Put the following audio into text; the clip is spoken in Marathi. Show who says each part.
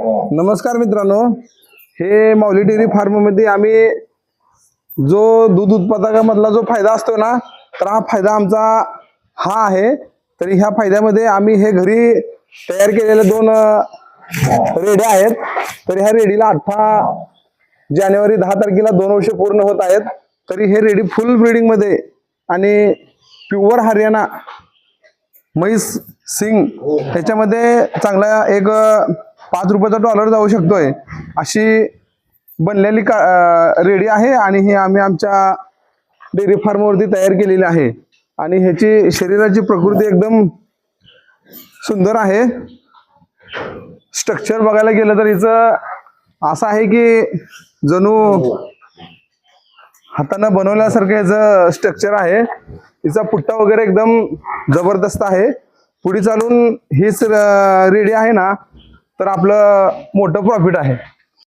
Speaker 1: नमस्कार मित्रांनो, हे माऊली डेअरी फार्म मध्ये आम्ही जो दूध उत्पादकामधला जो फायदा असतो ना, तर हा फायदा आमचा हा आहे. तरी ह्या फायद्यामध्ये आम्ही हे घरी तयार केलेले 2 रेड्या आहेत. तर ह्या रेडीला 18 जानेवारी 10 तारखेला 2 वर्ष पूर्ण होत आहेत. तरी हे रेडी फुल ब्रीडिंग मध्ये आणि प्युअर हरियाणा म्हैस सिंग त्याच्यामध्ये चांगला एक 5 रुपयाचा डॉलर जाऊ शकतोय अशी बनलेली रेडी आहे. आणि हे आम्ही आमच्या डेअरी फार्म वरती तयार केलेली आहे. आणि ह्याची शरीराची प्रकृती एकदम सुंदर आहे. स्ट्रक्चर बघायला गेलं तर हिचं असं आहे की जणू हातानं बनवल्यासारखं याचं स्ट्रक्चर आहे. हिचा पुट्टा वगैरे एकदम जबरदस्त आहे. पुढे चालून हीच रेडी आहे ना, तर आपलं मोठं प्रॉफिट आहे.